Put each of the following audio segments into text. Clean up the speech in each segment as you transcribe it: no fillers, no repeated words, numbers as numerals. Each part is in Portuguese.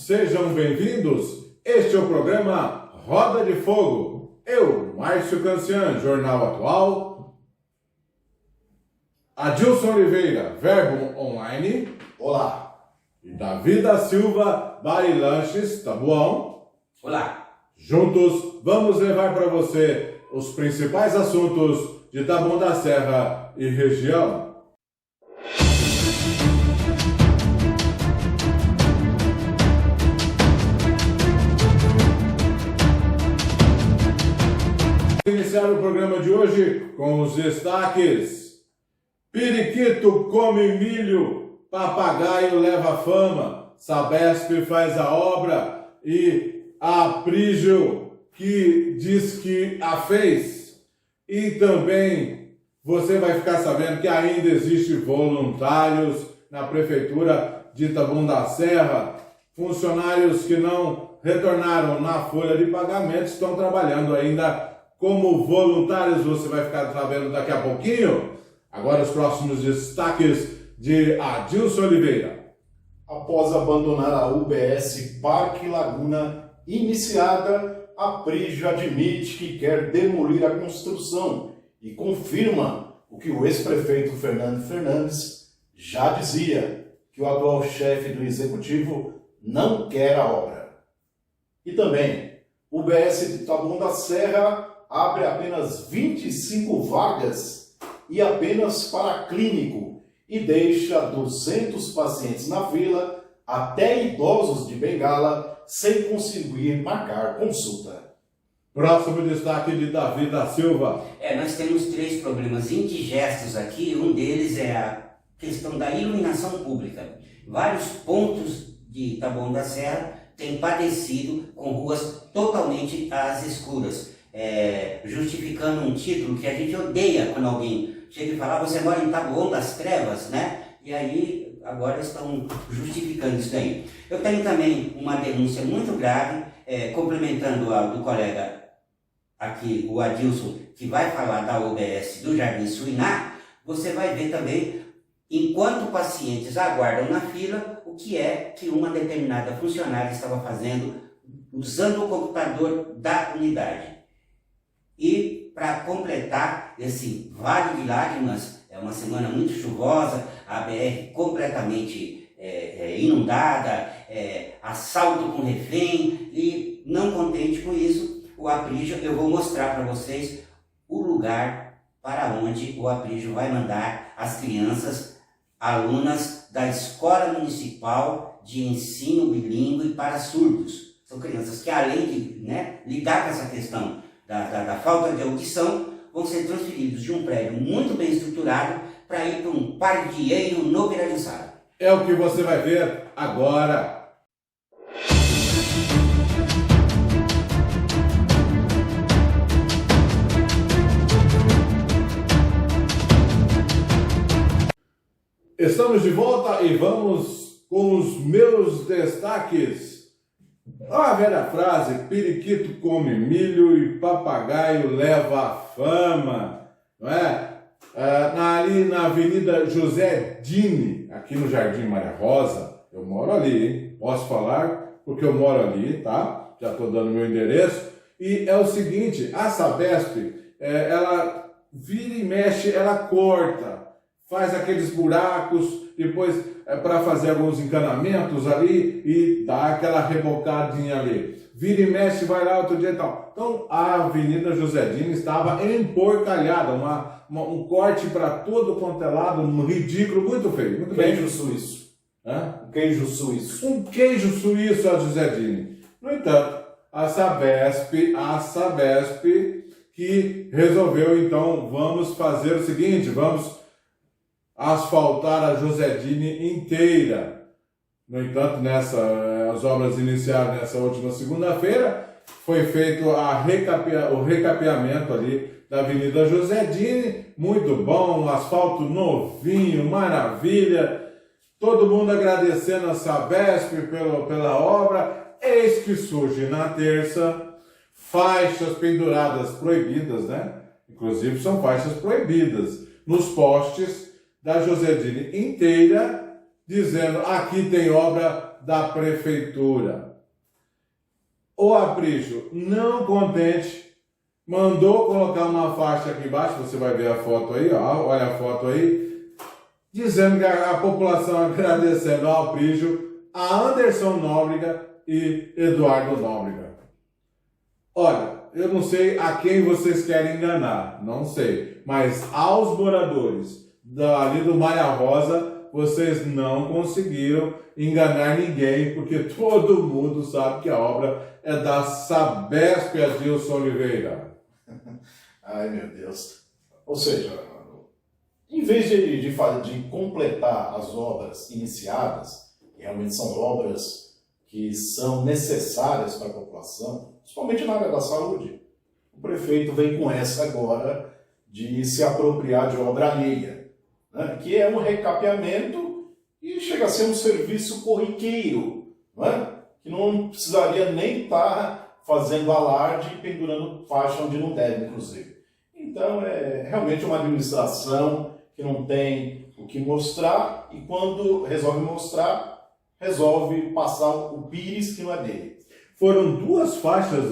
sejam bem-vindos. Este é o programa Roda de Fogo. Eu, Márcio Cancian, Jornal Atual. Adilson Oliveira, Verbo Online. Olá. E Davi da Silva, Barilanches, Tabuão. Olá. Juntos, vamos levar para você os principais assuntos de Taboão da Serra e região. Iniciar o programa de hoje com os destaques. Periquito come milho, papagaio leva fama, Sabesp faz a obra e a Aprígio que diz que a fez. E também você vai ficar sabendo que ainda existe voluntários na Prefeitura de Taboão da Serra, funcionários que não retornaram na folha de pagamento, estão trabalhando ainda como voluntários, você vai ficar sabendo daqui a pouquinho. Agora os próximos destaques de Adilson Oliveira. Após abandonar a UBS Parque Laguna iniciada, a Aprígio admite que quer demolir a construção e confirma o que o ex-prefeito Fernando Fernandes já dizia, que o atual chefe do executivo não quer a obra. E também, o UBS de Taboão da Serra abre apenas 25 vagas e apenas para clínico e deixa 200 pacientes na fila, até idosos de bengala, sem conseguir marcar consulta. Próximo destaque de Davi da Silva. Nós temos 3 problemas indigestos aqui. Um deles é a questão da iluminação pública. Vários pontos de Taboão da Serra têm padecido com ruas totalmente às escuras. Justificando um título que a gente odeia quando alguém chega e fala: você mora em Taboão das Trevas, né? E aí agora estão justificando isso daí. Eu tenho também uma denúncia muito grave, complementando a do colega aqui, o Adilson, que vai falar da UBS do Jardim Suiná. Você vai ver também, enquanto pacientes aguardam na fila, o que é que uma determinada funcionária estava fazendo usando o computador da unidade. E para completar esse vale de lágrimas, é uma semana muito chuvosa, a BR completamente inundada, assalto com refém, e não contente com isso, o Aprígio, eu vou mostrar para vocês o lugar para onde o Aprígio vai mandar as crianças, alunas da Escola Municipal de Ensino Bilíngue para Surdos. São crianças que, além de lidar com essa questão da falta de audição, vão ser transferidos de um prédio muito bem estruturado para ir para um pardieiro no Pirajussara. É o que você vai ver agora. Estamos de volta e vamos com os meus destaques. A velha frase: periquito come milho e papagaio leva fama, não é? Ali na Avenida José Dini, aqui no Jardim Maria Rosa, eu moro ali, hein? Posso falar porque eu moro ali, tá? Já estou dando meu endereço. E é o seguinte, a Sabesp, ela vira e mexe, ela corta, faz aqueles buracos, depois para fazer alguns encanamentos ali e dá aquela rebocadinha ali. Vira e mexe, vai lá outro dia e tal. Então a Avenida José Dini estava emporcalhada, um corte para todo quanto é lado, um ridículo, muito feio. Muito bem. Queijo suíço. Hã? Queijo suíço. Um queijo suíço a José Dini. No entanto, a Sabesp que resolveu, então, vamos fazer o seguinte, vamos asfaltar a José Dini inteira. No entanto, as obras iniciaram nessa última segunda-feira, foi feito o recapeamento ali da Avenida José Dini, muito bom, um asfalto novinho, maravilha, todo mundo agradecendo a Sabesp pela obra. Eis que surge na terça faixas penduradas proibidas, né? Inclusive são faixas proibidas nos postes da José Dini inteira, dizendo: aqui tem obra da prefeitura. O Aprígio, não contente, mandou colocar uma faixa aqui embaixo, você vai ver a foto aí, ó, olha a foto aí, dizendo que a população agradecendo ao Aprígio, a Anderson Nóbrega e Eduardo Nóbrega. Olha, eu não sei a quem vocês querem enganar, não sei, mas aos moradores ali do Maria Rosa, vocês não conseguiram enganar ninguém, porque todo mundo sabe que a obra é da Sabesp Adilson Oliveira. Ai, meu Deus. Ou seja, em vez de completar as obras iniciadas, que realmente são obras que são necessárias para a população, principalmente na área da saúde, o prefeito vem com essa agora de se apropriar de obra alheia, né? Que é um recapeamento e chega a ser um serviço corriqueiro, né? Que não precisaria nem estar fazendo alarde e pendurando faixa onde não deve, inclusive. Então, é realmente uma administração que não tem o que mostrar e quando resolve mostrar, resolve passar o pires que não é dele. Foram duas faixas,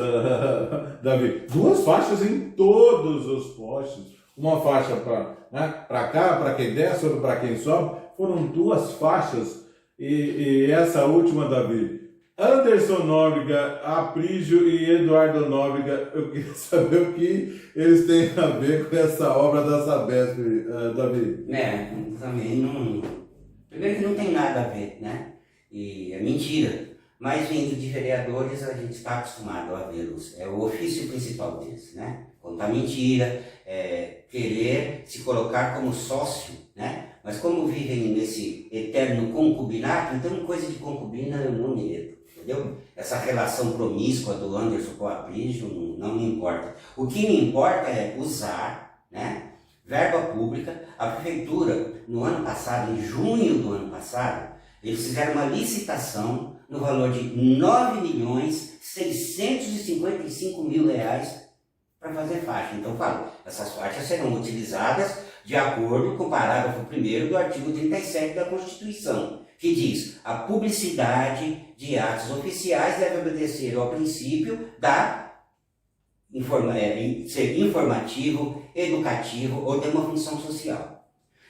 Davi, duas faixas em todos os postes. Uma faixa para cá, para quem desce, outra para quem sobe. Foram duas faixas e essa última, Davi, Anderson Nóbrega, Aprígio e Eduardo Nóbrega, eu queria saber o que eles têm a ver com essa obra da Sabesp, Davi. Também não... Primeiro que não tem nada a ver, né? E é mentira. Mas vindo de vereadores, a gente está acostumado a vê-los. É o ofício principal deles, né? Contar mentira, querer se colocar como sócio, né? Mas como vivem nesse eterno concubinato, então coisa de concubina eu não me meto, entendeu? Essa relação promíscua do Anderson com o Aprígio não me importa. O que me importa é usar, né, verba pública. A prefeitura, no ano passado, em junho do ano passado, eles fizeram uma licitação no valor de R$ 9.655.000 para fazer faixa. Então, eu falo, essas faixas serão utilizadas de acordo com o parágrafo 1º do artigo 37 da Constituição, que diz: a publicidade de atos oficiais deve obedecer ao princípio ser informativo, educativo ou ter uma função social.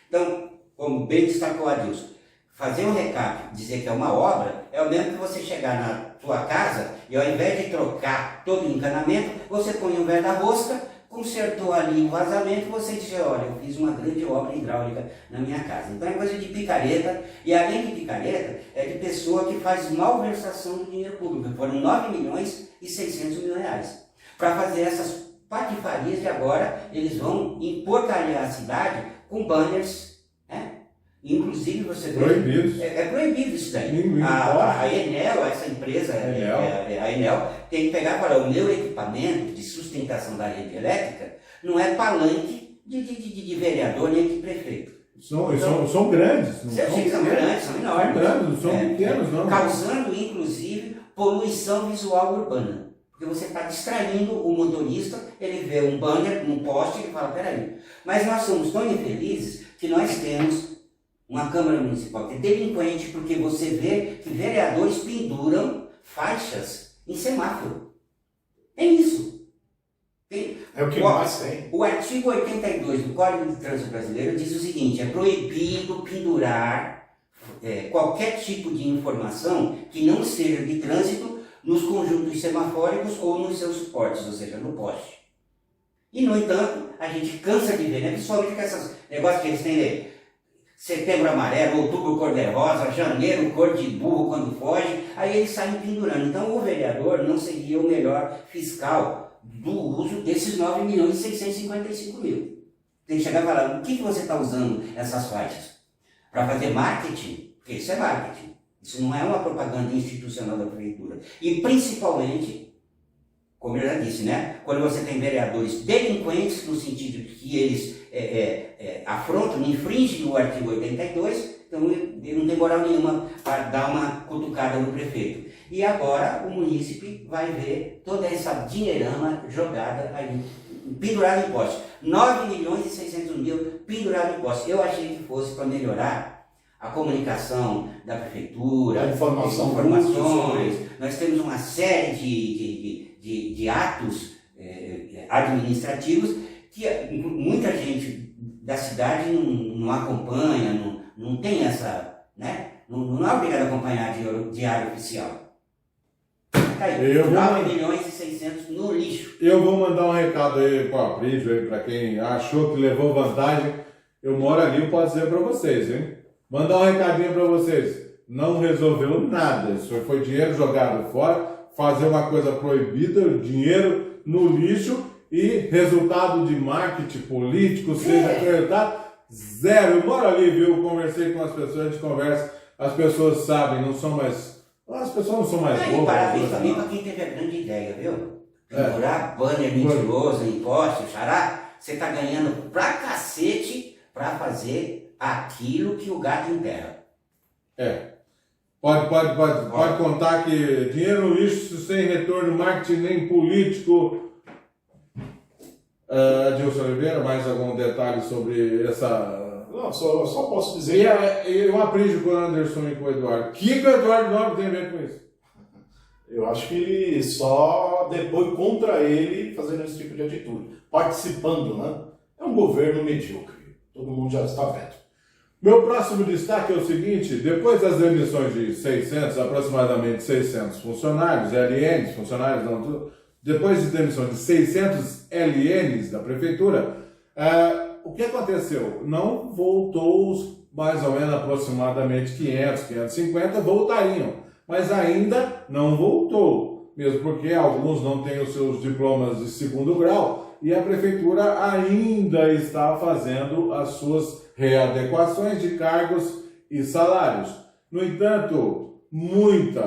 Então, como bem destacou a Adilson, fazer um recap, dizer que é uma obra, é o mesmo que você chegar na sua casa e ao invés de trocar todo o encanamento, você põe um guarda-rosca, consertou ali o vazamento, você diz: olha, eu fiz uma grande obra hidráulica na minha casa. Então é coisa de picareta, e além de picareta, é de pessoa que faz malversação do dinheiro público. Foram R$ 9.600.000. Para fazer essas patifarias de agora, eles vão emporcalhar a cidade com banners, né? Inclusive você vê... Proibido. É proibido isso daí. A Enel, essa empresa, a Enel, tem que pegar para o meu equipamento de sustentação da rede elétrica, não é palanque de vereador nem de prefeito. São grandes. São grandes, são enormes. São grandes, não são pequenos, não. Causando, inclusive, poluição visual urbana. Porque você está distraindo o motorista, ele vê um banner, um poste, e ele fala: peraí. Mas nós somos tão infelizes que nós temos uma Câmara Municipal que é delinquente, porque você vê que vereadores penduram faixas em semáforo. É isso. É o que mais tem. O artigo 82 do Código de Trânsito Brasileiro diz o seguinte: é proibido pendurar qualquer tipo de informação que não seja de trânsito nos conjuntos semafóricos ou nos seus suportes, ou seja, no poste. E, no entanto, a gente cansa de ver, né? Principalmente com esses negócios que eles têm de setembro amarelo, outubro cor-de-rosa, janeiro cor de burro quando foge, aí eles saem pendurando. Então, o vereador não seria o melhor fiscal do uso desses 9.655.000. Tem que chegar e falar: o que você está usando essas faixas? Para fazer marketing? Porque isso é marketing. Isso não é uma propaganda institucional da prefeitura. E principalmente, como eu já disse, né? Quando você tem vereadores delinquentes, no sentido de que eles afrontam, infringem o artigo 82, então ele não tem moral nenhuma para dar uma cutucada no prefeito. E agora o munícipe vai ver toda essa dinheirama jogada aí, pendurada em poste. 9.600.000 pendurado em poste. Eu achei que fosse para melhorar a comunicação da prefeitura, A informação informações, nós temos uma série de atos administrativos que muita gente da cidade não acompanha, não tem essa, né? Não é obrigado a acompanhar diário oficial. Tá aí, 9.600.000 no lixo. Eu vou mandar um recado aí para o Aprígio, aí, para quem achou que levou vantagem. Eu moro ali, eu posso dizer para vocês, hein? Mandar um recadinho para vocês. Não resolveu nada. Isso foi dinheiro jogado fora, fazer uma coisa proibida, dinheiro no lixo e resultado de marketing político, seja acreditado, zero. Eu moro ali, viu? Eu conversei com as pessoas, a gente conversa, as pessoas sabem, não são mais. As pessoas não são mais bobas. Parabéns também para quem teve a grande ideia, viu? Pendurar banner mentiroso em poste, xará, você tá ganhando pra cacete para fazer aquilo que o gato enterra. Pode contar que dinheiro no lixo sem retorno, marketing nem político. Adilson Oliveira, mais algum detalhe sobre essa... Não, só posso dizer... E eu aprendi com o Anderson e com o Eduardo. O que o Eduardo Nobre tem a ver com isso? Eu acho que ele só depois contra ele fazendo esse tipo de atitude. Participando, né? É um governo medíocre. Todo mundo já está vendo. Meu próximo destaque é o seguinte: depois das demissões de 600, aproximadamente 600 funcionários, LNs, funcionários não, depois de demissão de 600 LNs da prefeitura, o que aconteceu? Não voltou os mais ou menos aproximadamente 500, 550 voltariam, mas ainda não voltou, mesmo porque alguns não têm os seus diplomas de segundo grau e a prefeitura ainda está fazendo as suas readequações de cargos e salários. No entanto, muitos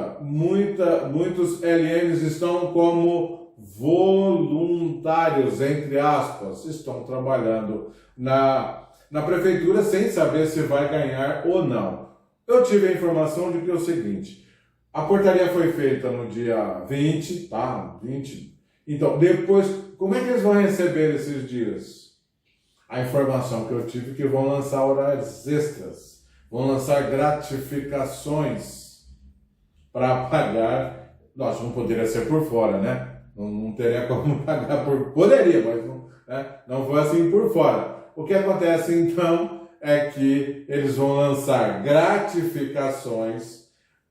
LNs estão como voluntários, entre aspas, estão trabalhando na prefeitura sem saber se vai ganhar ou não. Eu tive a informação de que é o seguinte: a portaria foi feita no dia 20, tá? 20. Então, depois, como é que eles vão receber esses dias? A informação que eu tive é que vão lançar horários extras, vão lançar gratificações para pagar. Nossa, não poderia ser por fora, né? Não teria como pagar por... Poderia, mas não foi assim por fora. O que acontece então é que eles vão lançar gratificações,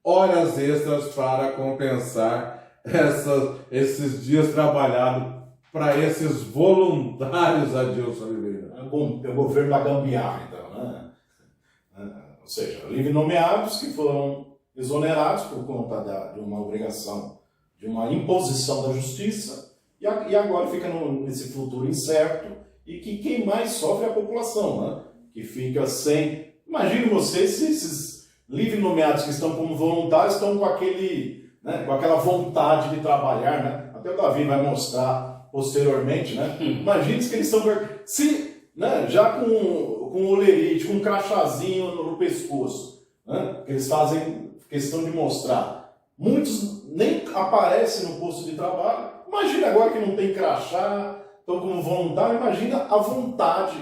horas extras para compensar esses dias trabalhados para esses voluntários, Adilson Oliveira. É o governo da gambiarra, então, né? Ou seja, livre nomeados que foram exonerados por conta de uma obrigação, de uma imposição da justiça, e agora fica nesse futuro incerto, e que quem mais sofre é a população, né? Que fica sem... Imagine você se esses livre nomeados que estão como voluntários estão com aquela vontade de trabalhar, né? Até o Davi vai mostrar posteriormente, né? Imagine que eles estão... já com olerite, com um crachazinho no pescoço, né? Que eles fazem questão de mostrar. Muitos nem aparecem no posto de trabalho. Imagina agora que não tem crachá, estão como voluntário, imagina a vontade.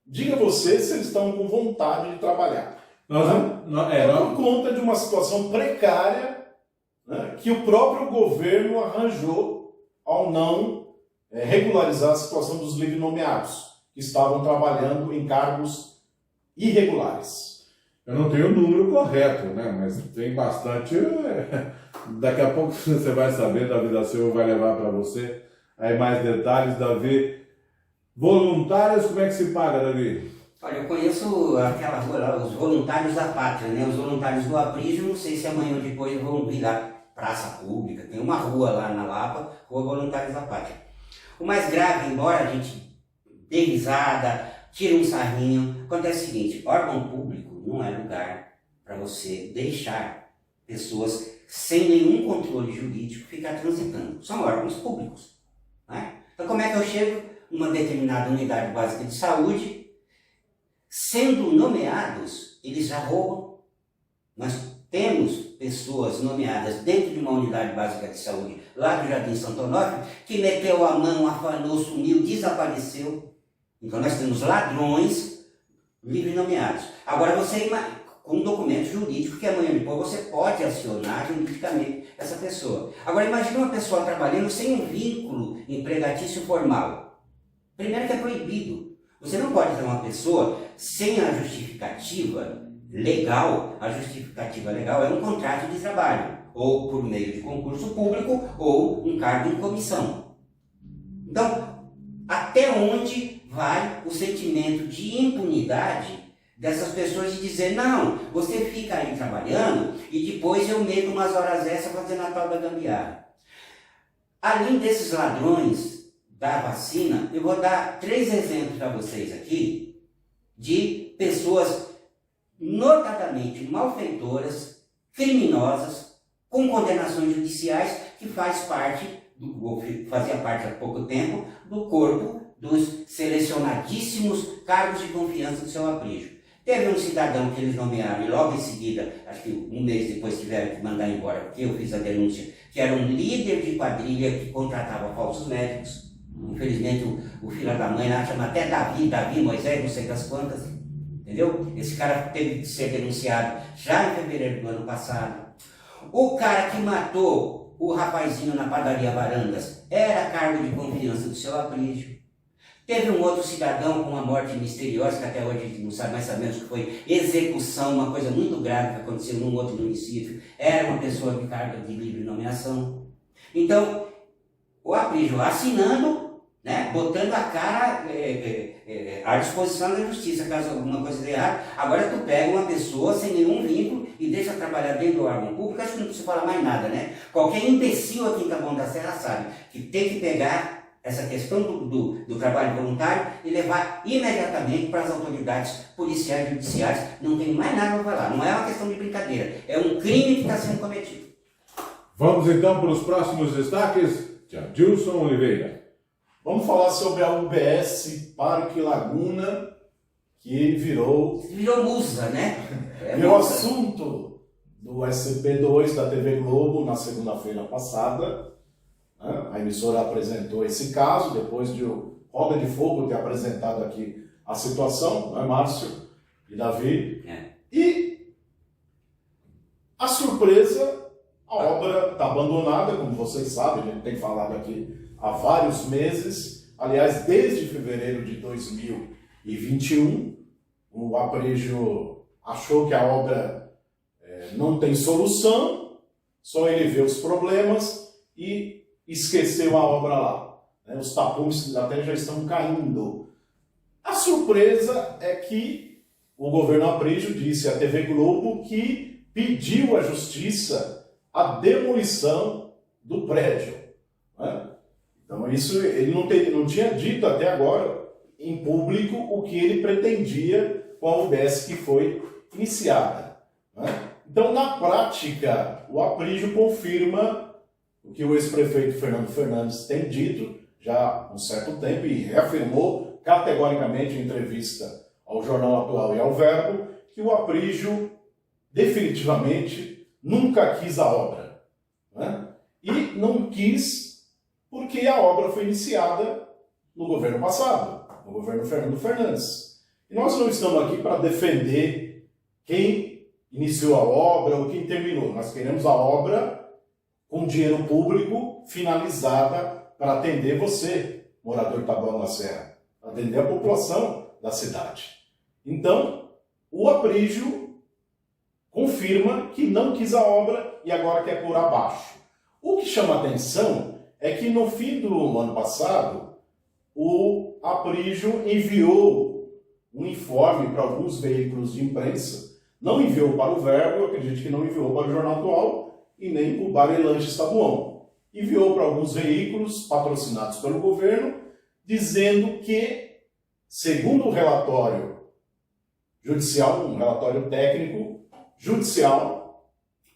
Diga você se eles estão com vontade de trabalhar. Por conta de uma situação precária, né, que o próprio governo arranjou ao não regularizar a situação dos livre nomeados, que estavam trabalhando em cargos irregulares. Eu não tenho o número correto, né? Mas tem bastante. Daqui a pouco você vai saber, Davi da Silva vai levar para você aí mais detalhes, Davi. Voluntários, como é que se paga, Davi? Olha, eu conheço aquela rua lá, os voluntários da pátria, né? Os voluntários do Aprígio, não sei se amanhã ou depois vão virar praça pública, tem uma rua lá na Lapa, Rua Voluntários da Pátria. O mais grave, embora a gente dê risada, tire um sarrinho, acontece o seguinte: órgão público não é lugar para você deixar pessoas sem nenhum controle jurídico ficar transitando. São órgãos públicos, né? Então como é que eu chego numa determinada unidade básica de saúde, sendo nomeados, eles já roubam? Nós temos pessoas nomeadas dentro de uma unidade básica de saúde, lá do Jardim Santo Onofre, que meteu a mão, afanou, sumiu, desapareceu. Então nós temos ladrões livre nomeados. Agora você com um documento jurídico que amanhã depois você pode acionar juridicamente essa pessoa. Agora imagine uma pessoa trabalhando sem um vínculo empregatício formal. Primeiro que é proibido. Você não pode ter uma pessoa sem a justificativa legal. A justificativa legal é um contrato de trabalho, ou por meio de concurso público, ou um cargo em comissão. Então, até onde vai o sentimento de impunidade dessas pessoas de dizer, não, você fica aí trabalhando e depois eu meto umas horas extras fazendo a tal da gambiarra. Além desses ladrões da vacina, eu vou dar 3 exemplos para vocês aqui de pessoas notadamente malfeitoras, criminosas, com condenações judiciais, que fazia parte há pouco tempo do corpo dos selecionadíssimos cargos de confiança do seu aprígio. Teve um cidadão que eles nomearam e logo em seguida, acho que um mês depois tiveram que mandar embora, porque eu fiz a denúncia, que era um líder de quadrilha que contratava falsos médicos. Infelizmente o filho da mãe lá chama até Davi, Moisés, não sei das quantas, entendeu? Esse cara teve que ser denunciado já em fevereiro do ano passado. O cara que matou o rapazinho na padaria Varandas era cargo de confiança do seu aprígio. Teve um outro cidadão com uma morte misteriosa, que até hoje a gente não sabe, mas sabemos que foi execução, uma coisa muito grave que aconteceu num outro município. Era uma pessoa de carga de livre nomeação. Então, o aprígio assinando, né, botando a cara à disposição da justiça, caso alguma coisa dê errado. Agora tu pega uma pessoa sem nenhum vínculo e deixa trabalhar dentro do órgão público, acho que não precisa falar mais nada, né? Qualquer imbecil aqui em Taboão da Serra sabe que tem que pegar essa questão do trabalho voluntário e levar imediatamente para as autoridades policiais e judiciais. Não tem mais nada para falar, não é uma questão de brincadeira, é um crime que está sendo cometido. Vamos então para os próximos destaques de Adilson Oliveira. Vamos falar sobre a UBS Parque Laguna, que virou musa, né? Virou assunto do SCP-2 da TV Globo na segunda-feira passada. A emissora apresentou esse caso, depois de o Roda de Fogo ter apresentado aqui a situação, não é, Márcio e Davi? E a surpresa, a obra está abandonada, como vocês sabem, a gente tem falado aqui há vários meses, aliás, desde fevereiro de 2021, o aprígio achou que a obra não tem solução, só ele vê os problemas e esqueceu a obra lá. Os tapumes até já estão caindo. A surpresa é que o governo aprígio disse à TV Globo que pediu à justiça a demolição do prédio. Então isso ele não tinha dito até agora em público o que ele pretendia com a UBS que foi iniciada. Então, na prática, o aprígio confirma o que o ex-prefeito Fernando Fernandes tem dito já há um certo tempo e reafirmou categoricamente em entrevista ao Jornal Atual e ao Verbo que o aprígio definitivamente nunca quis a obra. E não quis porque a obra foi iniciada no governo passado, no governo Fernando Fernandes. E nós não estamos aqui para defender quem iniciou a obra ou quem terminou. Nós queremos a obra com dinheiro público finalizada para atender você, morador de Taboão da Serra, para atender a população da cidade. Então, o aprígio confirma que não quis a obra e agora quer pôr abaixo. O que chama atenção é que no fim do ano passado, o aprígio enviou um informe para alguns veículos de imprensa, não enviou para o Verbo, eu acredito que não enviou para o Jornal Atual, e nem o Bar e Lanches Taboão. Enviou para alguns veículos patrocinados pelo governo, dizendo que, segundo o relatório judicial, um relatório técnico judicial,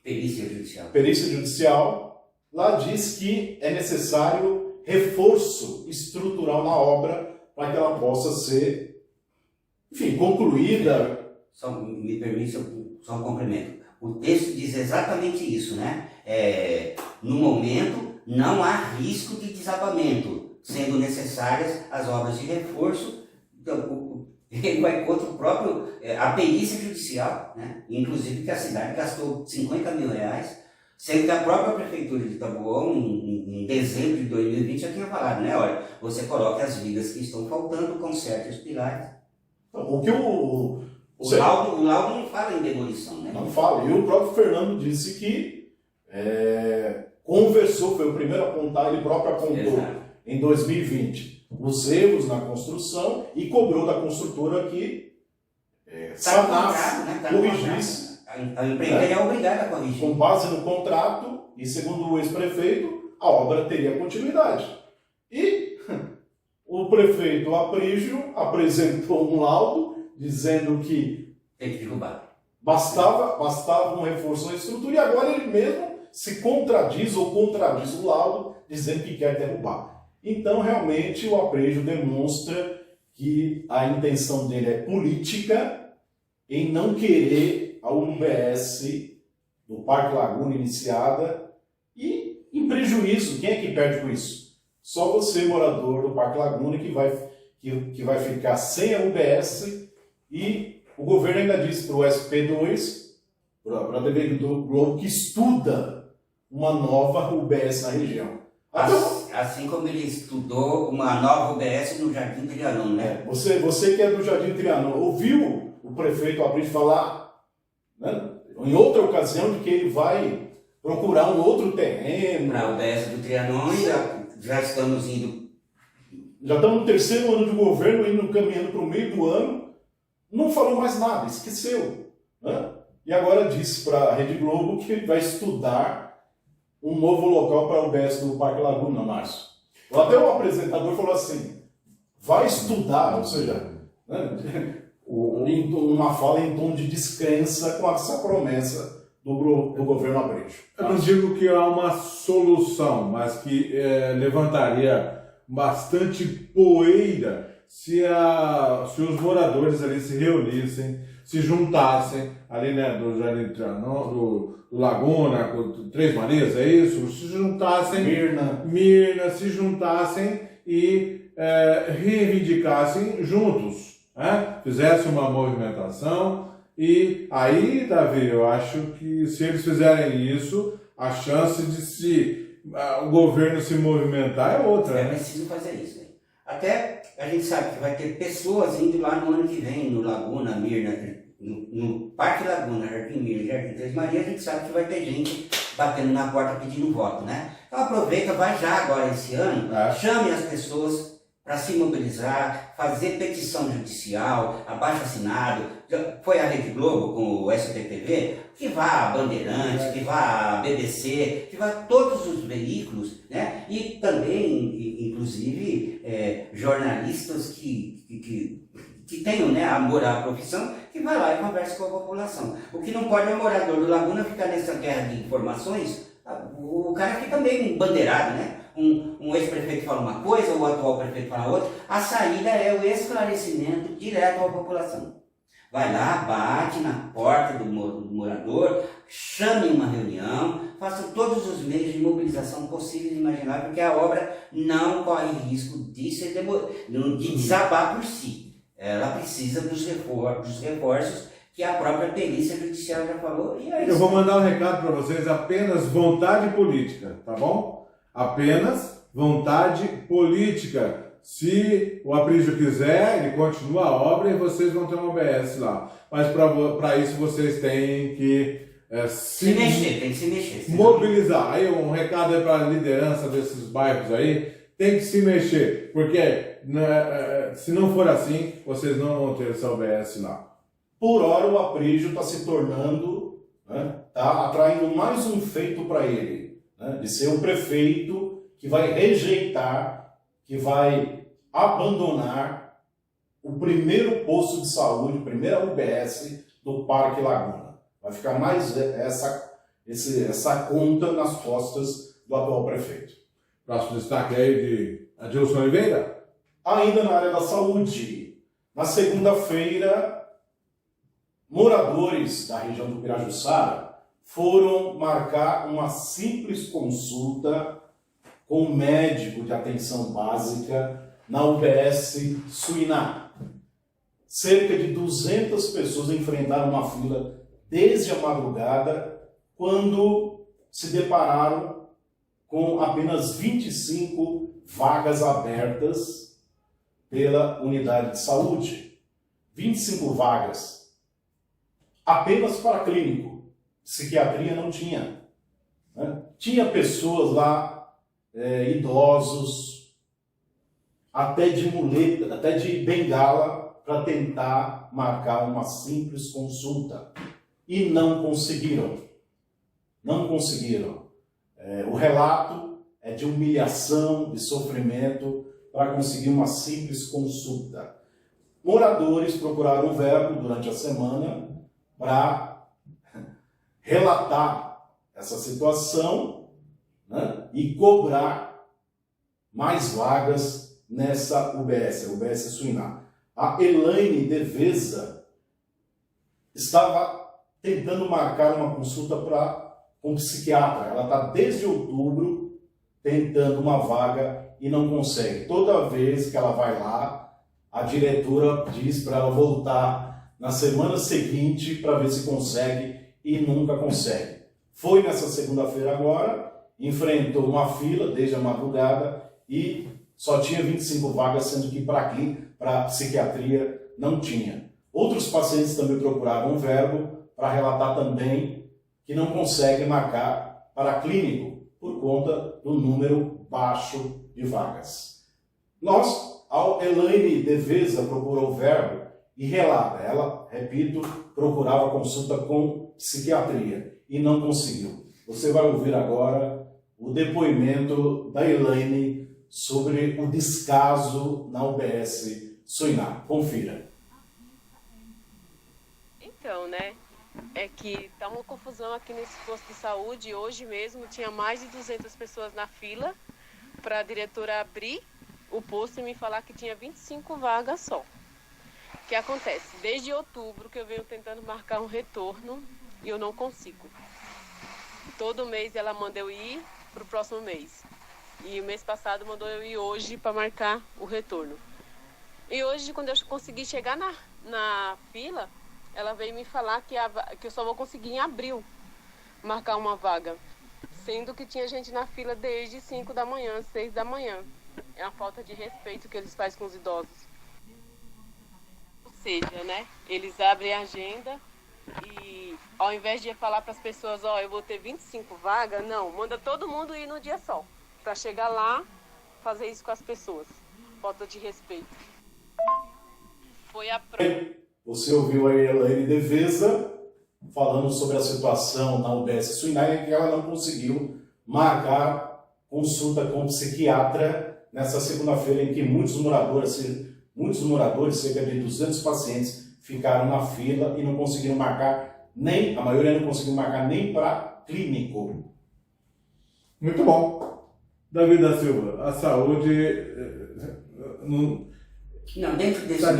perícia judicial, lá diz que é necessário reforço estrutural na obra para que ela possa ser, enfim, concluída. Só me permite só um complemento. O texto diz exatamente isso, né? No momento, não há risco de desabamento, sendo necessárias as obras de reforço. Então, Ele vai contra o próprio, a perícia judicial, né? Inclusive que a cidade gastou 50 mil reais, sendo que a própria prefeitura de Taboão, em dezembro de 2020, já tinha falado, né? Olha, você coloca as vigas que estão faltando, conserte os pilares. O que o laudo não fala em demolição, né? Não fala. E o próprio Fernando disse que conversou, foi o primeiro a apontar, ele próprio apontou. Exato. Em 2020, os erros na construção e cobrou da construtora que sanasse, corrigisse. A empreiteira é obrigada a corrigir. Com base no contrato, e segundo o ex-prefeito, a obra teria continuidade. E o prefeito Aprígio apresentou um laudo dizendo que tem que derrubar. Bastava um reforço na estrutura, e agora ele mesmo se contradiz ou contradiz o laudo, dizendo que quer derrubar. Então, realmente, o Aprígio demonstra que a intenção dele é política em não querer a UBS do Parque Laguna iniciada e em prejuízo. Quem é que perde com isso? Só você, morador do Parque Laguna, que vai ficar sem a UBS, e o governo ainda disse para o SP2, para a TV do Globo, que estuda uma nova UBS na região. Assim como ele estudou uma nova UBS no Jardim Trianon, né? Você que é do Jardim Trianon, ouviu o prefeito Aprígio falar, né, em outra ocasião, de que ele vai procurar um outro terreno. Para a UBS do Trianon, já estamos indo. Já estamos no terceiro ano de governo, indo caminhando para o meio do ano, não falou mais nada, esqueceu. Né? E agora disse para a Rede Globo que ele vai estudar um novo local para a UBS do Parque Laguna, Márcio. Até o apresentador falou assim, vai estudar, ou seja, né, uma fala em tom de descrença com essa promessa do governo Aprígio. Eu não digo que há uma solução, mas que levantaria bastante poeira se os moradores ali se reunissem, se juntassem, ali, né, do Jardim Trianon, do Laguna, Três Marias, é isso? Se juntassem, Mirna, se juntassem e reivindicassem juntos, né? Fizessem uma movimentação. E aí, Davi, eu acho que se eles fizerem isso, a chance de o governo se movimentar é outra. É preciso fazer isso. Né? Até a gente sabe que vai ter pessoas indo lá no ano que vem, no Laguna, Mirna, no Parque Laguna, Jardim Mirna, Jardim Três Marias, a gente sabe que vai ter gente batendo na porta pedindo voto, né? Então aproveita, vai já agora esse ano, chame as pessoas para se mobilizar, fazer petição judicial, abaixo-assinado. Foi a Rede Globo com o SBTV, que vá a Bandeirantes, que vá a BBC, que vá a todos os veículos, né? E também, inclusive, jornalistas que tenham, né, amor à profissão, que vai lá e converse com a população. O que não pode é o morador do Laguna ficar nessa guerra de informações, o cara fica meio bandeirado, né? Um ex-prefeito fala uma coisa, o atual prefeito fala outra. A saída é o esclarecimento direto à população. Vai lá, bate na porta do morador, chame uma reunião, faça todos os meios de mobilização possíveis e imagináveis, porque a obra não corre risco de desabar por si. Ela precisa dos reforços que a própria perícia judicial já falou. E é isso. Eu vou mandar um recado para vocês, apenas vontade política, tá bom? Apenas vontade política. Se o Aprígio quiser, ele continua a obra e vocês vão ter uma OBS lá. Mas para isso vocês têm que se mexer, tem que se mexer. Mobilizar. Aí um recado aí para a liderança desses bairros aí, tem que se mexer, porque se não for assim, vocês não vão ter essa OBS lá. Por hora o Aprígio está se tornando, está atraindo mais um feito para ele, né, de ser um prefeito que vai rejeitar, que vai abandonar o primeiro posto de saúde, a primeira UBS do Parque Laguna. Vai ficar mais essa conta nas costas do atual prefeito. Próximo destaque aí de Adilson Oliveira. Ainda na área da saúde, na segunda-feira, moradores da região do Pirajussara foram marcar uma simples consulta com um médico de atenção básica na UBS Suiná. cerca de 200 pessoas enfrentaram uma fila desde a madrugada, quando se depararam com apenas 25 vagas abertas pela unidade de saúde. 25 vagas apenas para clínico. Psiquiatria não tinha. Né? Tinha pessoas lá, idosos, até de muleta, até de bengala, para tentar marcar uma simples consulta. E não conseguiram. Não conseguiram. O relato é de humilhação, de sofrimento, para conseguir uma simples consulta. Moradores procuraram o Verbo durante a semana para relatar essa situação, né, e cobrar mais vagas nessa UBS, a UBS Suiná. A Elaine Deveza estava tentando marcar uma consulta com um psiquiatra. Ela está desde outubro tentando uma vaga e não consegue. Toda vez que ela vai lá, a diretora diz para ela voltar na semana seguinte para ver se consegue e nunca consegue. Foi nessa segunda-feira agora, enfrentou uma fila desde a madrugada e só tinha 25 vagas, sendo que para psiquiatria não tinha. Outros pacientes também procuraram o Verbo para relatar também que não conseguem marcar para clínico por conta do número baixo de vagas. A Elaine Deveza procurou o Verbo e relata. Ela, repito, procurava consulta com psiquiatria e não conseguiu. Você vai ouvir agora o depoimento da Elaine sobre o descaso na UBS Suiná. Confira. Então, né? É que tá uma confusão aqui nesse posto de saúde. Hoje mesmo tinha mais de 200 pessoas na fila para a diretora abrir o posto e me falar que tinha 25 vagas só. O que acontece? Desde outubro que eu venho tentando marcar um retorno e eu não consigo. Todo mês ela manda eu ir para o próximo mês. E o mês passado mandou eu ir hoje para marcar o retorno. E hoje, quando eu consegui chegar na fila, ela veio me falar que eu só vou conseguir em abril marcar uma vaga. Sendo que tinha gente na fila desde 5 da manhã, 6 da manhã. É uma falta de respeito que eles fazem com os idosos. Ou seja, né? Eles abrem a agenda e ao invés de falar para as pessoas, eu vou ter 25 vagas, não, manda todo mundo ir no dia só. Para chegar lá, fazer isso com as pessoas. Falta de respeito. Foi a Você ouviu a Elaine Deveza falando sobre a situação na UBS Suiná e que ela não conseguiu marcar consulta com psiquiatra nessa segunda-feira, em que muitos moradores, cerca de 200 pacientes, ficaram na fila e não conseguiram marcar a maioria não conseguiu marcar nem para clínico. Muito bom. Davi da Silva, a saúde Não, dentro dessa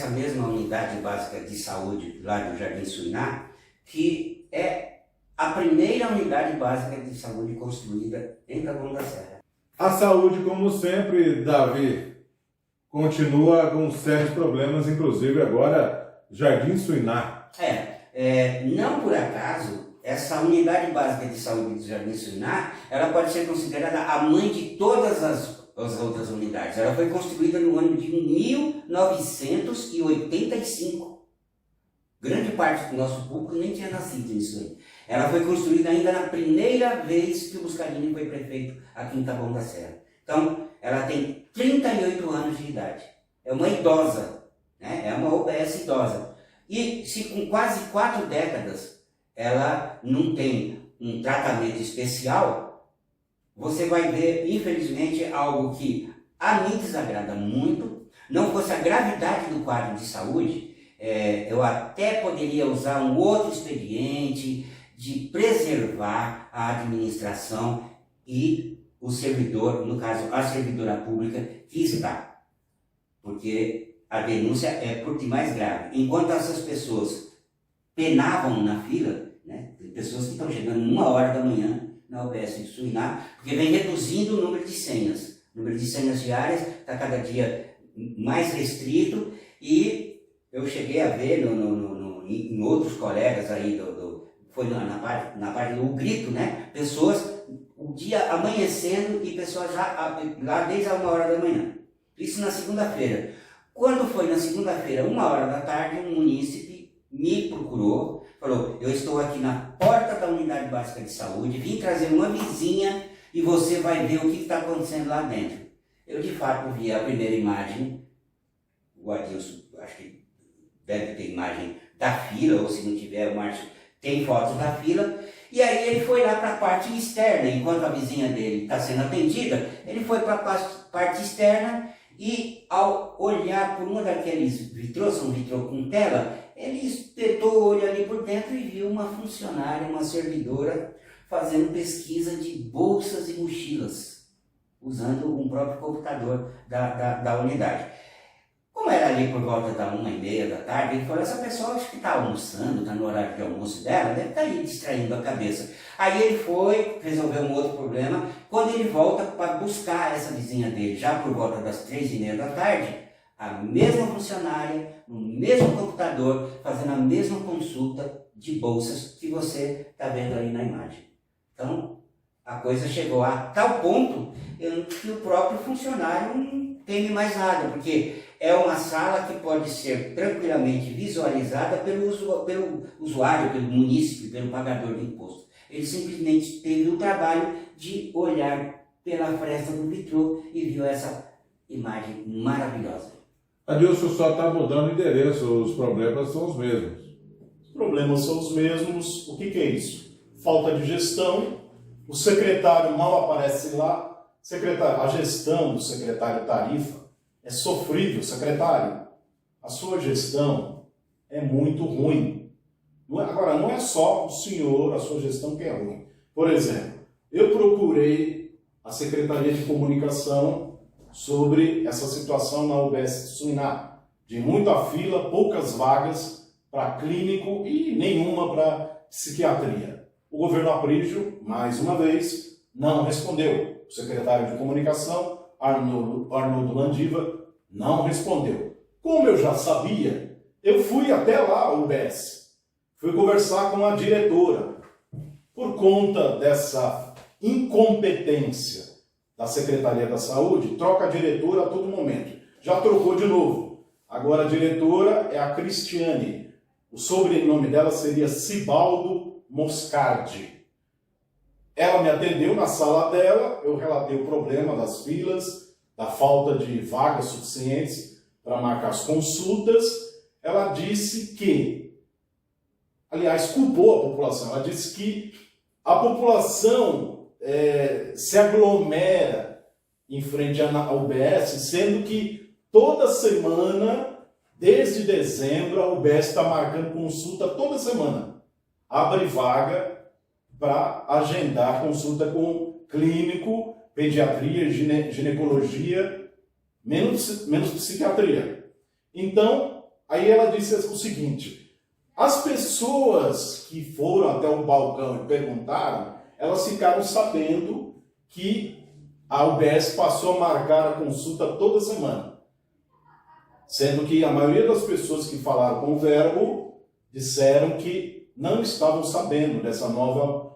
mesma unidade básica de saúde lá do Jardim Suiná, que é a primeira unidade básica de saúde construída em Taboão da Serra. A saúde, como sempre, Davi, continua com sérios problemas, inclusive agora Jardim Suiná. Não por acaso, essa unidade básica de saúde do Jardim Suiná, ela pode ser considerada a mãe de todas as outras unidades. Ela foi construída no ano de 1985. Grande parte do nosso público nem tinha nascido nisso aí. Ela foi construída ainda na primeira vez que o Buscarini foi prefeito aqui em Taboão da Serra. Então, ela tem 38 anos de idade. É uma idosa, né? É uma UBS idosa. E se com quase 4 décadas ela não tem um tratamento especial, você vai ver, infelizmente, algo que a mim desagrada muito. Não fosse a gravidade do quadro de saúde, eu até poderia usar um outro expediente de preservar a administração e o servidor, no caso a servidora pública, que está. Porque a denúncia é por demais grave. Enquanto essas pessoas penavam na fila, né, tem pessoas que estão chegando 1h da manhã na UBS de Suiná, porque vem reduzindo o número de senhas. O número de senhas diárias está cada dia mais restrito E eu cheguei a ver em outros colegas aí, foi na parte do grito, né? Pessoas, o dia amanhecendo e pessoas já lá desde a 1h da manhã. Isso na segunda-feira. Quando foi na segunda-feira, 1h da tarde, um munícipe me procurou, falou, eu estou aqui na porta da unidade básica de saúde, vim trazer uma vizinha e você vai ver o que está acontecendo lá dentro. Eu de fato vi a primeira imagem, o Adilson, acho que deve ter imagem da fila, ou se não tiver, o Márcio tem fotos da fila, e aí ele foi lá para a parte externa, enquanto a vizinha dele está sendo atendida, ele foi para a parte externa e ao olhar por uma daqueles vitrôs, um vitrô com tela, ele espetou o olho ali por dentro e viu uma funcionária, uma servidora, fazendo pesquisa de bolsas e mochilas, usando um próprio computador da unidade. Como era ali por volta da 1h30 da tarde, ele falou, essa pessoa acho que está almoçando, está no horário de almoço dela, deve estar aí distraindo a cabeça. Aí ele foi resolver um outro problema, quando ele volta para buscar essa vizinha dele, já por volta das 3h30 da tarde, a mesma funcionária, no mesmo computador, fazendo a mesma consulta de bolsas que você está vendo aí na imagem. Então, a coisa chegou a tal ponto que o próprio funcionário não teme mais nada, porque é uma sala que pode ser tranquilamente visualizada pelo usuário, pelo munícipe, pelo pagador do imposto. Ele simplesmente teve o trabalho de olhar pela fresta do vitrô e viu essa imagem maravilhosa. Adilson só está mudando o endereço, os problemas são os mesmos. Os problemas são os mesmos. O que é isso? Falta de gestão, o secretário mal aparece lá, a gestão do secretário Tarifa é sofrível, secretário. A sua gestão é muito ruim. Agora, não é só o senhor, a sua gestão que é ruim. Por exemplo, eu procurei a Secretaria de Comunicação sobre essa situação na UBS de Suiná, de muita fila, poucas vagas para clínico e nenhuma para psiquiatria. O governo Aprígio, mais uma vez, não respondeu. O secretário de Comunicação, Arnoldo Landiva, não respondeu. Como eu já sabia, eu fui até lá, a UBS. Fui conversar com a diretora. Por conta dessa incompetência da Secretaria da Saúde, troca a diretora a todo momento. Já trocou de novo. Agora a diretora é a Cristiane. O sobrenome dela seria Cibaldo Moscardi. Ela me atendeu na sala dela, eu relatei o problema das filas, da falta de vagas suficientes para marcar as consultas. Ela disse que, aliás, culpou a população. Ela disse que a população se aglomera em frente à UBS, sendo que toda semana, desde dezembro, a UBS está marcando consulta toda semana. Abre vaga para agendar consulta com clínico, pediatria, ginecologia, menos psiquiatria. Então, aí ela disse o seguinte, as pessoas que foram até o balcão e perguntaram, elas ficaram sabendo que a UBS passou a marcar a consulta toda semana. Sendo que a maioria das pessoas que falaram com o Verbo disseram que não estavam sabendo dessa nova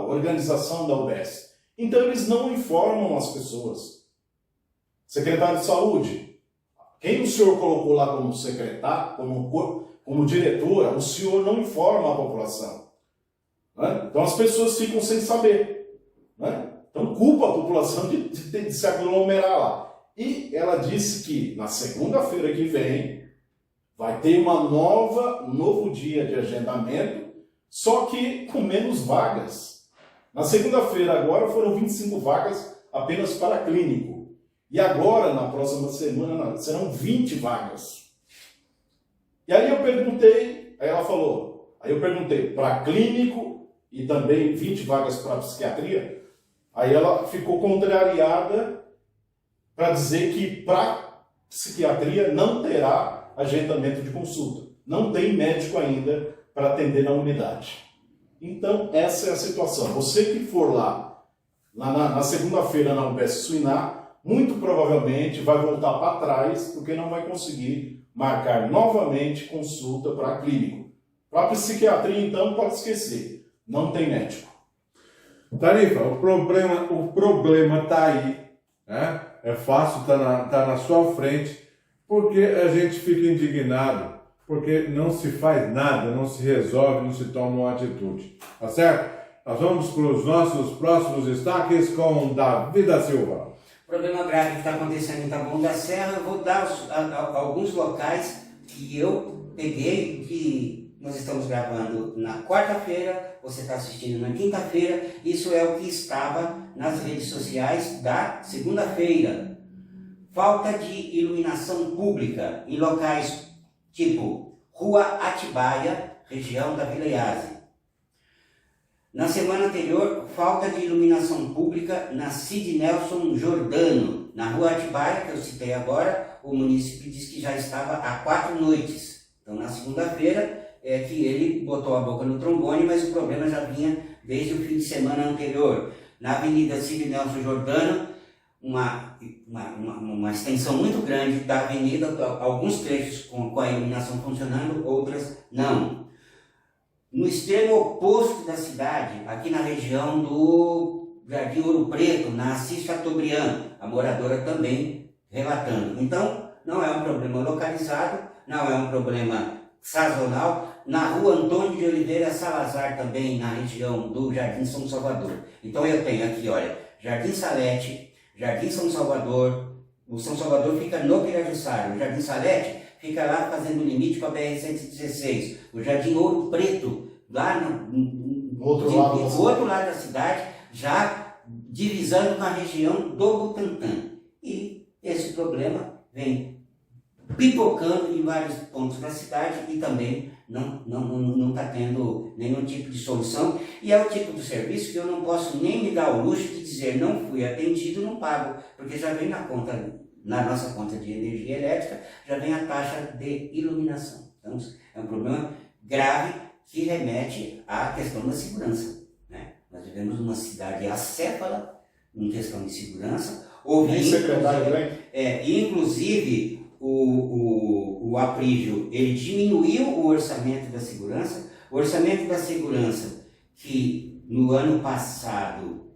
organização da UBS. Então eles não informam as pessoas. Secretário de Saúde, quem o senhor colocou lá como secretário, como diretora, o senhor não informa a população. Né? Então as pessoas ficam sem saber. Né? Então culpa a população de se aglomerar lá. E ela disse que na segunda-feira que vem vai ter um novo dia de agendamento, só que com menos vagas. Na segunda-feira agora foram 25 vagas apenas para clínico. E agora, na próxima semana, serão 20 vagas. E aí eu perguntei, aí ela falou, aí eu perguntei para clínico e também 20 vagas para psiquiatria. Aí ela ficou contrariada para dizer que para psiquiatria não terá agendamento de consulta. Não tem médico ainda para atender na unidade. Então, essa é a situação. Você que for lá na segunda-feira na UBS Suiná, muito provavelmente vai voltar para trás, porque não vai conseguir marcar novamente consulta para clínico. Para psiquiatria, então, pode esquecer, não tem médico. Tarifa, o problema está aí, né? É fácil, tá na sua frente, porque a gente fica indignado, porque não se faz nada, não se resolve, não se toma uma atitude, tá certo? Nós vamos para os nossos próximos destaques com Davi da Silva. Problema grave que está acontecendo em Taboão da Serra, eu vou dar alguns locais que eu peguei, que nós estamos gravando na quarta-feira, você está assistindo na quinta-feira, isso é o que estava nas redes sociais da segunda-feira. Falta de iluminação pública em locais tipo Rua Atibaia, região da Vila Iase. Na semana anterior, falta de iluminação pública na Cid Nelson Jordano. Na Rua Atibaia, que eu citei agora, o município disse que já estava há 4 noites. Então, na segunda-feira, é que ele botou a boca no trombone, mas o problema já vinha desde o fim de semana anterior. Na Avenida Cid Nelson Jordano, uma extensão muito grande da avenida, alguns trechos com a iluminação funcionando, outras não. No extremo oposto da cidade, aqui na região do Jardim Ouro Preto, na Assis Chateaubriand, a moradora também relatando. Então, não é um problema localizado, não é um problema sazonal. Na Rua Antônio de Oliveira Salazar, também na região do Jardim São Salvador. Então eu tenho aqui, olha, Jardim Salete, Jardim São Salvador. O São Salvador fica no Pirajussara, o Jardim Salete fica lá fazendo limite com a BR-116. O Jardim Ouro Preto, lá no outro lado da cidade, já divisando com a região do Butantã. E esse problema vem pipocando em vários pontos da cidade e também não está tendo nenhum tipo de solução. E é o tipo de serviço que eu não posso nem me dar o luxo de dizer não fui atendido, não pago, porque já vem na nossa conta de energia elétrica, já vem a taxa de iluminação. Então, é um problema grave que remete à questão da segurança, né? Nós vivemos numa cidade acéfala em questão de segurança. Inclusive, o Aprígio, ele diminuiu o orçamento da segurança. O orçamento da segurança, que no ano passado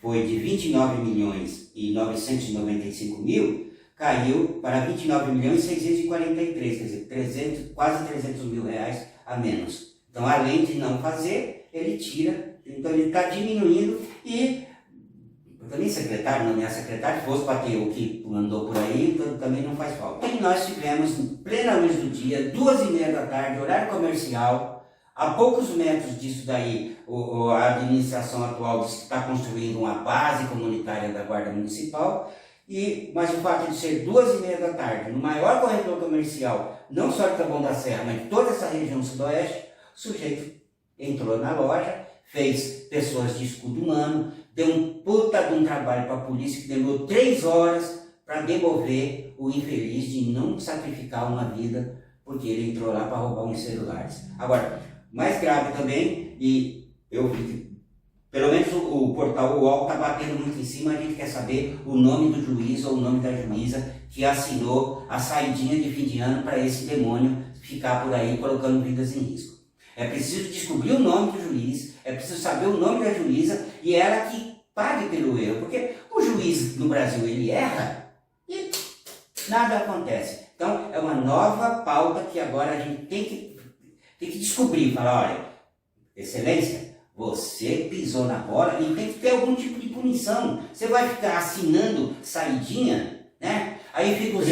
foi de 29 milhões e 995 mil, caiu para 29 milhões e 643, quer dizer, quase 300 mil reais a menos. Então, além de não fazer, ele tira, então ele está diminuindo. E também secretário, nomear secretário, se fosse para ter o que andou por aí, então, também não faz falta. E nós tivemos, em plena luz do dia, 2h30 da tarde, horário comercial. A poucos metros disso daí, a administração atual diz que está construindo uma base comunitária da Guarda Municipal, mas o fato de ser 2h30 da tarde, no maior corredor comercial, não só de Taboão da Serra, mas de toda essa região sudoeste, o sujeito entrou na loja, fez pessoas de escudo humano, deu um puta de um trabalho para a polícia que demorou 3 horas para demover o infeliz de não sacrificar uma vida, porque ele entrou lá para roubar uns celulares. Agora, mais grave também, e eu vi que pelo menos o portal UOL está batendo muito em cima, a gente quer saber o nome do juiz ou o nome da juíza que assinou a saidinha de fim de ano para esse demônio ficar por aí colocando vidas em risco. É preciso descobrir o nome do juiz, é preciso saber o nome da juíza e ela que pague pelo erro, porque o juiz no Brasil ele erra e nada acontece. Então é uma nova pauta que agora a gente tem que descobrir, falar, olha, excelência, você pisou na bola e tem que ter algum tipo de punição. Você vai ficar assinando saidinha, né? Aí fica os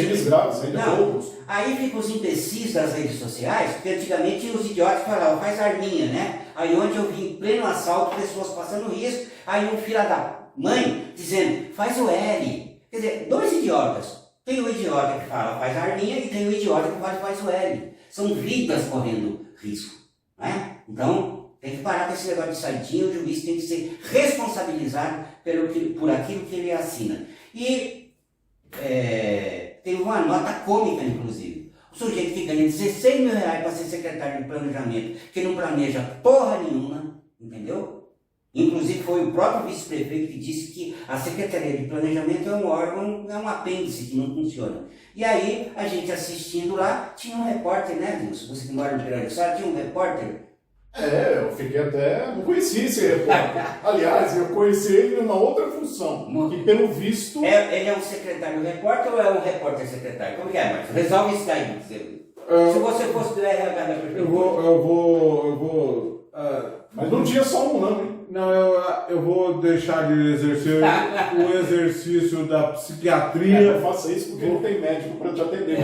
imbecis das redes sociais, porque antigamente tinha os idiotas que falavam, faz arminha, né? Aí onde eu vi em pleno assalto, pessoas passando risco, aí um filho da mãe dizendo, faz o L. Quer dizer, 2 idiotas. Tem o idiota que fala, faz arminha, e tem o idiota que faz o L. São vidas correndo risco, né? Então, tem que parar com esse negócio de saidinha, o juiz tem que ser responsabilizado por aquilo que ele assina. E tem uma nota cômica, inclusive. O sujeito que ganha 16 mil reais para ser secretário de planejamento, que não planeja porra nenhuma, entendeu? Inclusive foi o próprio vice-prefeito que disse que a Secretaria de Planejamento é um órgão, é um apêndice que não funciona. E aí, a gente assistindo lá, tinha um repórter, né, Dilson? Você que mora no Grande Sá, tinha um repórter. Eu fiquei até... Não conhecia esse repórter. Aliás, eu conheci ele numa outra função, que pelo visto... Ele é um secretário repórter ou é um repórter secretário? Como que é, Marcos? Resolve isso daí. Se você fosse do RH da prefeitura... Eu vou... Mas não tinha só um, não, hein? Não, eu vou deixar de exercer o exercício da psiquiatria. Não faça isso porque não tem médico para te atender.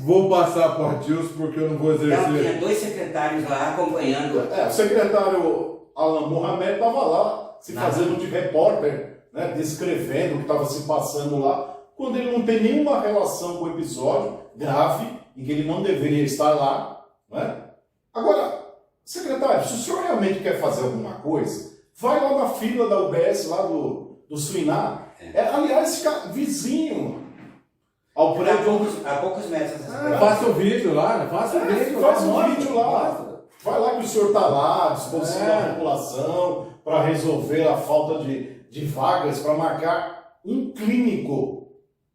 Vou passar para o Adilson porque eu não vou Então, exercer. tinha 2 secretários lá acompanhando. O secretário Alan Mohamed estava lá, se fazendo de repórter, né, descrevendo o que estava se passando lá, quando ele não tem nenhuma relação com o episódio grave, em que ele não deveria estar lá. Né? Agora, secretário, se o senhor realmente quer fazer alguma coisa, vai lá na fila da UBS, lá do Suiná. Aliás, fica vizinho ao prédio. Há poucos metros. Faça o vídeo lá, faça o vídeo lá. Faz um vídeo lá. Vai lá que o senhor está lá, à disposição da população, para resolver a falta de vagas, para marcar um clínico.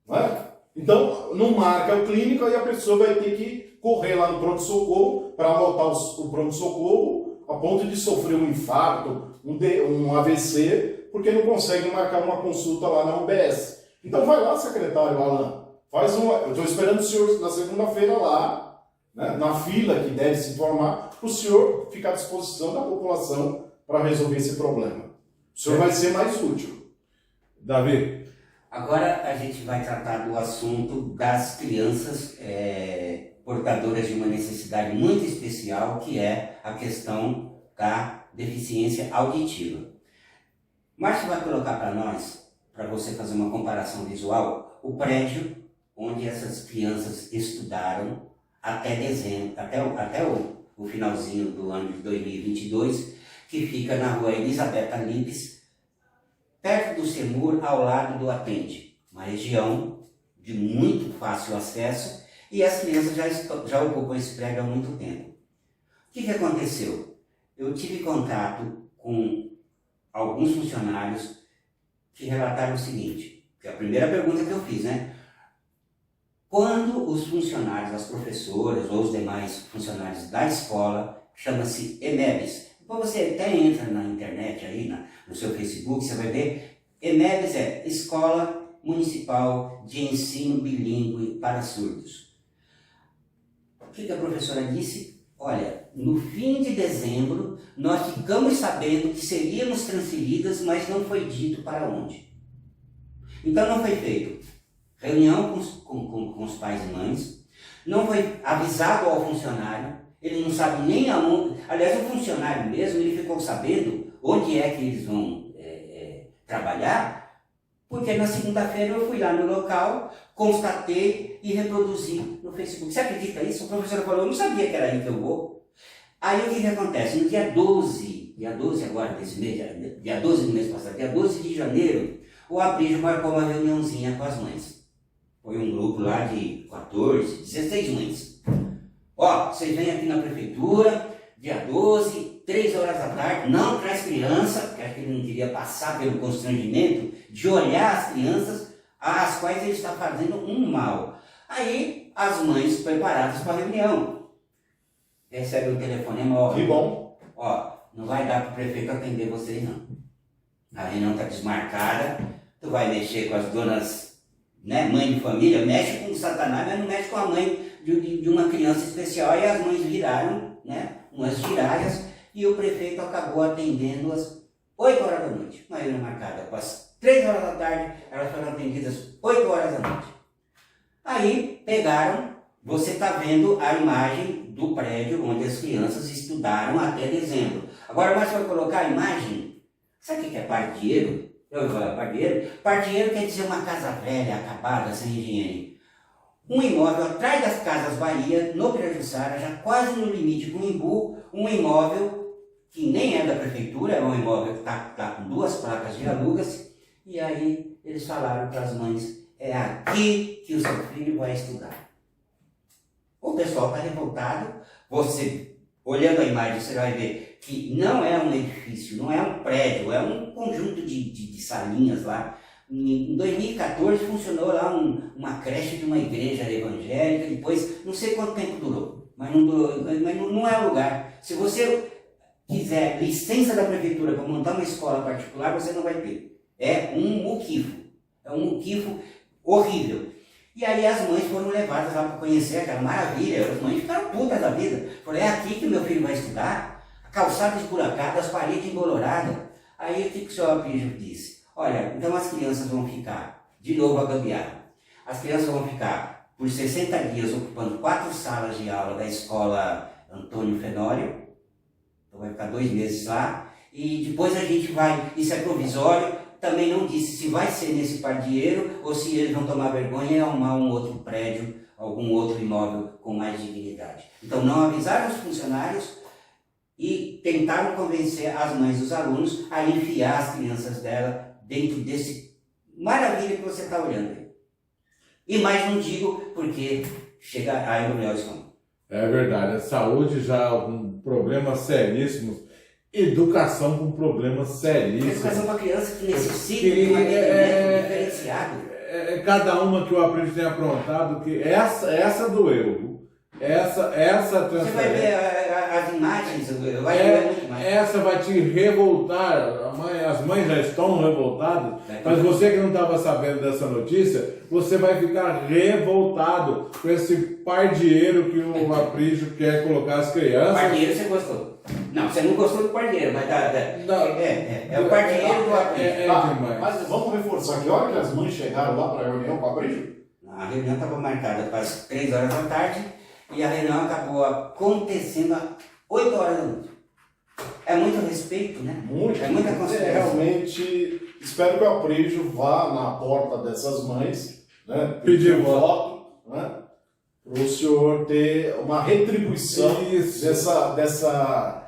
Né? Então, não marca o clínico, aí a pessoa vai ter que correr lá no pronto-socorro para lotar o pronto-socorro a ponto de sofrer um infarto, um AVC, porque não consegue marcar uma consulta lá na UBS. Então vai lá, secretário Alan, eu estou esperando o senhor na segunda-feira lá, né, na fila que deve se formar, para o senhor ficar à disposição da população para resolver esse problema. O senhor vai ser mais útil. Davi. Agora a gente vai tratar do assunto das crianças portadoras de uma necessidade muito especial, que é a questão da deficiência auditiva. Márcio vai colocar para nós, para você fazer uma comparação visual, o prédio onde essas crianças estudaram até dezembro, até o finalzinho do ano de 2022, que fica na rua Elisabetta Lipes, perto do CEMUR, ao lado do Atende, uma região de muito fácil acesso, e as crianças já ocupam esse prédio há muito tempo. O que aconteceu? Eu tive contato com alguns funcionários que relataram o seguinte, que é a primeira pergunta que eu fiz, né? Quando os funcionários, as professoras ou os demais funcionários da escola, chama-se EMEBs. Depois você até entra na internet aí, no seu Facebook, você vai ver, EMEBs é Escola Municipal de Ensino Bilíngue para Surdos. O que a professora disse? Olha, no fim de dezembro, nós ficamos sabendo que seríamos transferidas, mas não foi dito para onde. Então não foi feito reunião com os pais e mães, não foi avisado ao funcionário, ele não sabe nem aonde. Aliás, o funcionário mesmo, ele ficou sabendo onde é que eles vão trabalhar, porque na segunda-feira eu fui lá no local, constatei e reproduzi no Facebook. Você acredita isso? A professora falou, eu não sabia que era aí que eu vou. Aí o que acontece? No dia 12 agora desse mês, dia 12 do mês passado, dia 12 de janeiro, o Abrígio marcou uma reuniãozinha com as mães. Foi um grupo lá de 14, 16 mães. Ó, vocês vêm aqui na prefeitura, dia 12, 3 horas da tarde, não traz criança, porque acho que ele não queria passar pelo constrangimento de olhar as crianças às quais ele está fazendo um mal. Aí, as mães preparadas para a reunião. Recebe um telefonema, ó. Que bom. Ó, não vai dar para o prefeito atender vocês, não. A reunião está desmarcada, tu vai mexer com as donas, né, mãe de família, mexe com o Satanás, mas não mexe com a mãe de uma criança especial. Aí as mães viraram, né, umas giradas, e o prefeito acabou atendendo às 8 horas da noite. Uma reunião marcada para as 3 horas da tarde, elas foram atendidas 8 horas da noite. Aí pegaram, você está vendo a imagem do prédio onde as crianças estudaram até dezembro. Agora, mais vai colocar a imagem. Sabe o que é pardieiro? Eu vou falar pardieiro. Pardieiro quer dizer uma casa velha, acabada, sem higiene. Um imóvel atrás das Casas Bahia, no Pirajussara, já quase no limite com o Imbu, um imóvel que nem é da prefeitura, é um imóvel que está com 2 placas de alugas, e aí eles falaram para as mães, é aqui que o seu filho vai estudar. O pessoal está revoltado, você, olhando a imagem, você vai ver que não é um edifício, não é um prédio, é um conjunto de salinhas lá. Em 2014 funcionou lá uma creche de uma igreja evangélica, depois não sei quanto tempo durou, mas não durou, mas não é lugar. Se você quiser licença da prefeitura para montar uma escola particular, você não vai ter. É um muquifo horrível. E aí as mães foram levadas lá para conhecer aquela maravilha, as mães ficaram putas da vida. Falaram, é aqui que meu filho vai estudar? A calçada esburacada, as paredes emboloradas. Aí o que o senhor Aprígio disse? Olha, então as crianças vão ficar, de novo a gambiarra, as crianças vão ficar por 60 dias ocupando 4 salas de aula da escola Antônio Fenório, então vai ficar 2 meses lá, e depois a gente vai, isso é provisório, também não disse se vai ser nesse pardieiro ou se eles vão tomar vergonha e arrumar um outro prédio, algum outro imóvel com mais dignidade. Então não avisaram os funcionários e tentaram convencer as mães dos alunos a enfiar as crianças dela dentro desse maravilha que você está olhando aí. E mais não digo porque chega a Euroneuscom. É verdade, a saúde já com problemas seríssimos, educação com problemas seríssimos. Educação para criança que necessita de um atendimento diferenciado. Cada uma que o Aprígio tem aprontado, que essa doeu. Essa Você vai ver as imagens, vai ver muito mais. Essa vai te revoltar. As mães já estão revoltadas, mas você que não estava sabendo dessa notícia, você vai ficar revoltado com esse pardieiro que o Aprígio quer colocar as crianças. Pardieiro você gostou? Não, você não gostou do pardieiro, mas é o pardieiro do Aprígio. Demais. Mas vamos reforçar que hora que as mães chegaram lá para a reunião com o Aprígio? A reunião estava marcada para as 3 horas da tarde e a reunião acabou acontecendo às 8 horas da noite. É muito respeito, né? É muita consideração. Realmente, espero que o Aprígio vá na porta dessas mães, né? Pedir voto, né? Para o senhor ter uma retribuição dessa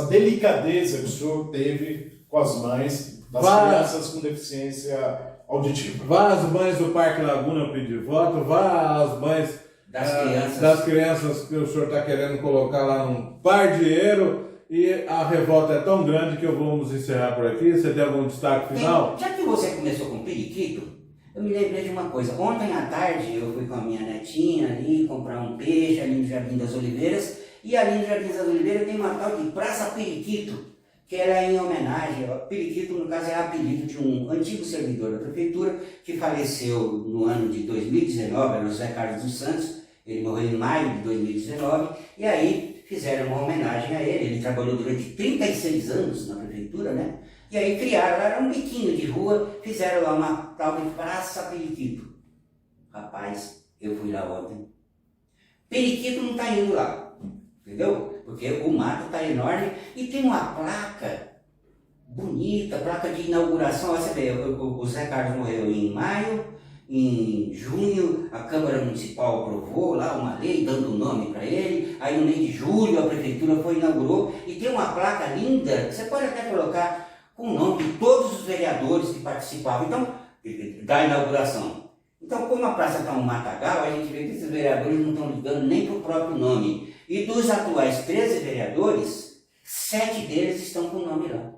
delicadeza que o senhor teve com as mães das crianças com deficiência auditiva. Vá às mães do Parque Laguna pedir voto, vá às mães das crianças que o senhor está querendo colocar lá num pardieiro. E a revolta é tão grande que vamos encerrar por aqui. Você tem algum destaque final? Já que você começou com periquito, eu me lembrei de uma coisa. Ontem à tarde eu fui com a minha netinha ali comprar um peixe ali no Jardim das Oliveiras. E ali no Jardim das Oliveiras tem uma tal de Praça Periquito, que ela é em homenagem. Periquito, no caso, é apelido de um antigo servidor da prefeitura que faleceu no ano de 2019, era o José Carlos dos Santos. Ele morreu em maio de 2019. E aí fizeram uma homenagem a ele. Ele trabalhou durante 36 anos na prefeitura, né? E aí criaram, era um biquinho de rua, fizeram lá uma tal de Praça Periquito. Rapaz, eu fui lá ontem. Periquito não está indo lá, entendeu? Porque o mato está enorme e tem uma placa bonita, placa de inauguração. Você vê, o Zé Carlos morreu em maio. Em junho, a Câmara Municipal aprovou lá uma lei dando o nome para ele. Aí no mês de julho, a Prefeitura inaugurou. E tem uma placa linda, que você pode até colocar com o nome de todos os vereadores que participavam então, da inauguração. Então, como a praça está um matagal, a gente vê que esses vereadores não estão ligando nem para o próprio nome. E dos atuais 13 vereadores, 7 deles estão com o nome lá.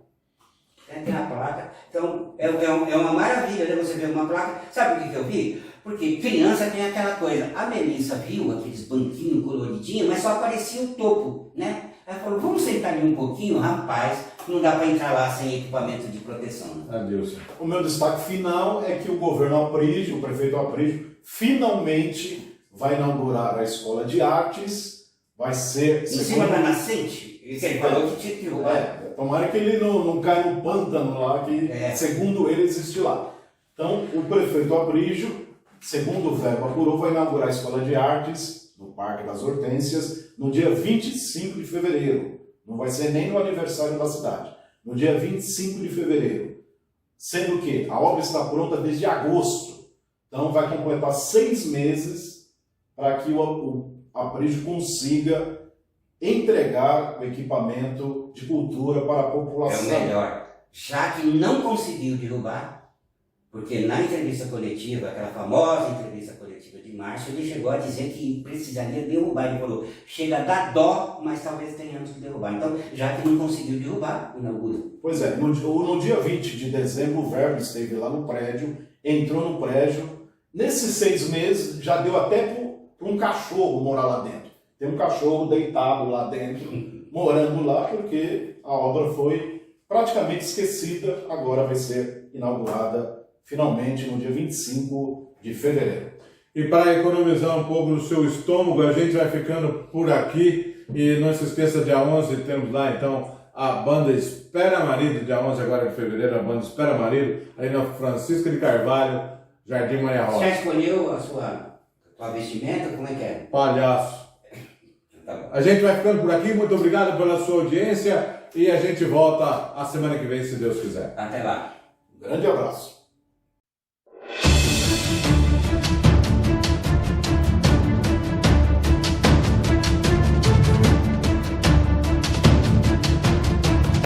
Tem a placa. Então, é uma maravilha, né? Você ver uma placa. Sabe o que eu vi? Porque criança tem aquela coisa. A Melissa viu aqueles banquinhos coloridinhos, mas só aparecia o topo, né? Ela falou, vamos sentar ali um pouquinho? Rapaz, não dá para entrar lá sem equipamento de proteção. Adeus. O meu destaque final é que o governo Aprígio, o prefeito Aprígio, finalmente vai inaugurar a Escola de Artes. Vai ser... Em cima da nascente? Ele falou que tinha que derrubar. Tomara que ele não caia no pântano lá, que segundo ele existe lá. Então, o prefeito Aprígio, segundo o verbo apurou, vai inaugurar a Escola de Artes no Parque das Hortênsias no dia 25 de fevereiro. Não vai ser nem no aniversário da cidade. No dia 25 de fevereiro. Sendo que a obra está pronta desde agosto. Então, vai completar 6 meses para que o Aprígio consiga entregar o equipamento de cultura para a população. É o melhor. Já que não conseguiu derrubar, Porque na entrevista coletiva, aquela famosa entrevista coletiva de março, ele chegou a dizer que precisaria derrubar. Ele falou, chega a dar dó, mas talvez tenhamos que derrubar. Então, já que não conseguiu derrubar, inaugura. Pois é, no dia 20 de dezembro, o Verbo esteve lá no prédio, entrou no prédio. Nesses 6 meses, já deu até para um cachorro morar lá dentro. Tem um cachorro deitado lá dentro, morando lá, porque a obra foi praticamente esquecida. Agora vai ser inaugurada finalmente no dia 25 de fevereiro. E para economizar um pouco do seu estômago, a gente vai ficando por aqui. E não se esqueça, dia 11 temos lá então a banda Espera Marido, dia 11 agora de fevereiro, a banda Espera Marido, aí na Francisca de Carvalho, Jardim Maria Rosa. Já escolheu a sua vestimenta? Como é que é? Palhaço. Tá bom. A gente vai ficando por aqui, muito obrigado pela sua audiência e a gente volta a semana que vem, se Deus quiser. Até lá. Um grande abraço.